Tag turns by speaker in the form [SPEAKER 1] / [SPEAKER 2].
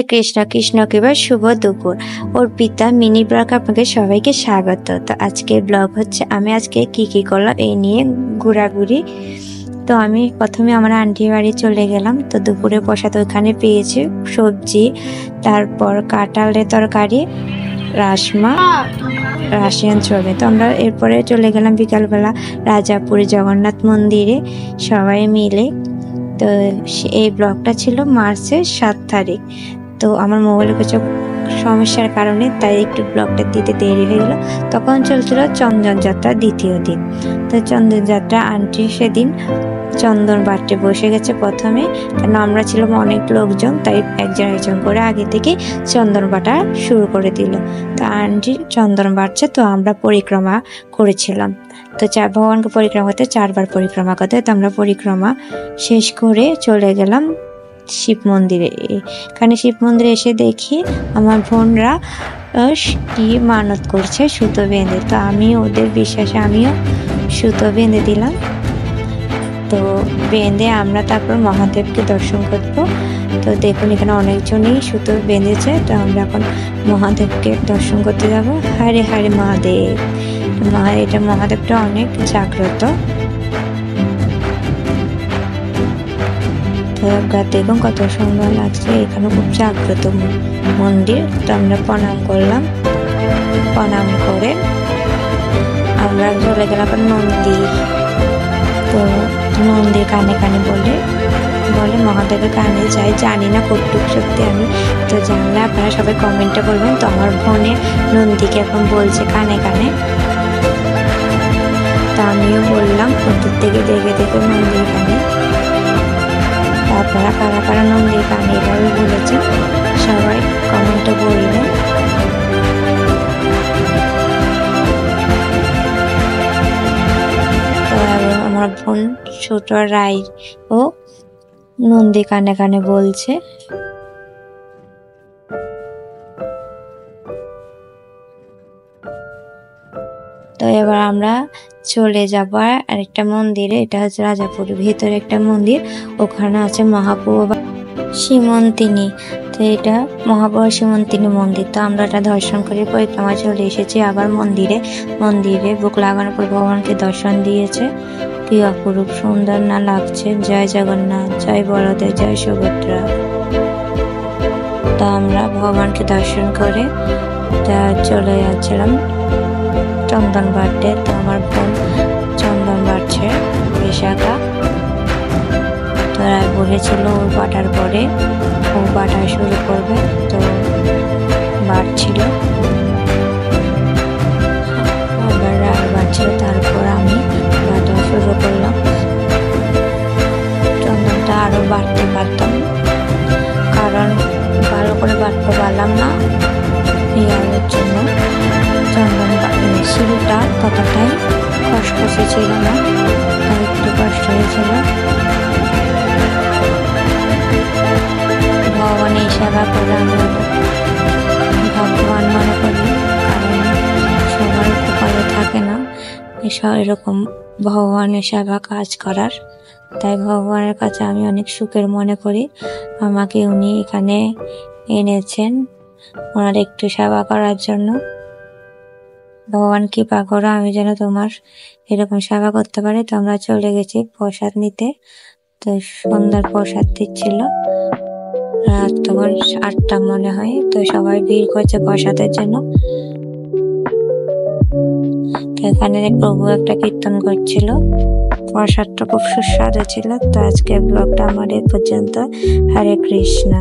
[SPEAKER 1] কৃষ্ণ। কৃষ্ণ কিবা শুভ দুপুর। Arpita mini blog আপনাকে সবাইকে স্বাগত। তো আজকে ব্লগ হচ্ছে আমি আজকে কি করলাম এই নিয়ে ঘোরাঘুরি। তো আমি প্রথমে আমার আন্টির বাড়ি চলে গেলাম। তো দুপুরে প্রসাদ ওইখানে পেয়েছি, সবজি, তারপর কাঁঠালের তরকারি, রাজমা, রাশিয়ান চর্বি। তো আমরা এরপরে চলে গেলাম বিকালবেলা রাজাপুরে জগন্নাথ মন্দিরে সবাই মিলে। তো এই ব্লগটা ছিল মার্চের 7 তারিখ। তো আমার মোবাইলের কিছু সমস্যার কারণে তাই একটু ব্লগটা দিতে দেরি হয়ে গেল। তখন চলছিল চন্দন যাত্রা দ্বিতীয় দিন। তো চন্দন যাত্রা আন্টি সেদিন চন্দন বাটতে বসে গেছে প্রথমে, কারণ আমরা ছিলাম অনেক লোকজন, তাই একজন করে আগে থেকে চন্দন বাটা শুরু করে দিল। তো আন্টি চন্দন বাটছে, তো আমরা পরিক্রমা করেছিলাম। তো ভগবানকে পরিক্রমা করতে 4 বার পরিক্রমা করতে। তো আমরা পরিক্রমা শেষ করে চলে গেলাম শিব মন্দিরে। এখানে শিব মন্দিরে এসে দেখি আমার বোনরা কি মানত করছে সুতো বেঁধে। তো আমি ওদের বিশ্বাসে আমিও সুতো বেঁধে দিলাম। তো বেঁধে আমরা তারপর মহাদেবকে দর্শন করব। তো দেখুন এখানে অনেকজনই সুতো বেঁধেছে। তো আমরা এখন মহাদেবকে দর্শন করতে যাব। হরে হরে মহাদেব। এটা মহাদেবটা অনেক জাগ্রত। তো দেখুন কত সুন্দর লাগছে, এখানে খুব জাগ্রত মন্দির। তো আমরা প্রণাম করলাম, প্রণাম করে আমরা চলে গেলাম মন্দির। তো মন্দির কানে কানে বলে মহাদেবের কানে যাই, জানি না কতটুকু সত্যি আমি। তো জানলে আপনারা সবাই কমেন্টে বলবেন। তো আমার বোনে নন্দীকে এখন বলছে কানে কানে, তা আমিও বললাম ওদের থেকে দেখে দেখে নন্দীর কানে। আপনারা কারা কারা নন্দীর কানে এভাবে বলেছেন সবাই কমেন্টে বলবেন। তো আমার বোন ছোট রাই ও নন্দী কানে কানে বলছে। তো এবার আমরা চলে যাব আরেকটা মন্দিরে। এটা হচ্ছে রাজাপুরের ভিতরে একটা মন্দির, ওখানে আছে মহাপ্রভু সীমন্তিনী। তো এটা মহাপ্রভু সীমন্তিনী মন্দির। তো আমরা এটা দর্শন করে পরিক্রমা চলে এসেছি আবার মন্দিরে। বুক লাগানোর পর ভগবানকে দর্শন দিয়েছে। কি অপরূপ সুন্দর না লাগছে। জয় জগন্নাথ, জয় বলদেব, জয় সুভদ্রা। তো আমরা ভগবানকে দর্শন করে তা চলে যাচ্ছিলাম চন্দন বাটতে। তো আমার বোন চন্দন বাটছে, বিশাখা। তো বলেছিল ওর বাটার পরে ও বাটা শুরু করবে। তো বাটছিল, আবার বাটছিল, তারপর আমি বাটা শুরু করলাম। চন্দনটা আরো বাটতে পারতাম, কারণ ভালো করে বাটতে পারলাম না পেঁয়াজের জন্য। চন্দন শিলটা ততটাই খসখসে ছিল না, তাই একটু কষ্ট হয়েছিল। ভগবানের সেবা করে আমি ভগবান মনে করি, কারণ সবার কপালে থাকে না এরকম ভগবানের সেবা কাজ করার। তাই ভগবানের কাছে আমি অনেক সুখের মনে করি আমাকে উনি এখানে এনেছেন ওনার একটু সেবা করার জন্য। ভগবান কৃপা করো আমি যেন তোমার এরকম সেবা করতে পারি। তো আমরা চলে গেছি প্রসাদ নিতে। তো সন্ধ্যার প্রসাদ দিচ্ছিল, রাত তখন 8টা মনে হয়। তো সবাই ভিড় করছে প্রসাদের জন্য। এখানে প্রভু একটা কীর্তন করছিল, প্রসাদটা খুব সুস্বাদু ছিল। তো আজকের ব্লগটা আমার এই পর্যন্ত। হরে কৃষ্ণ।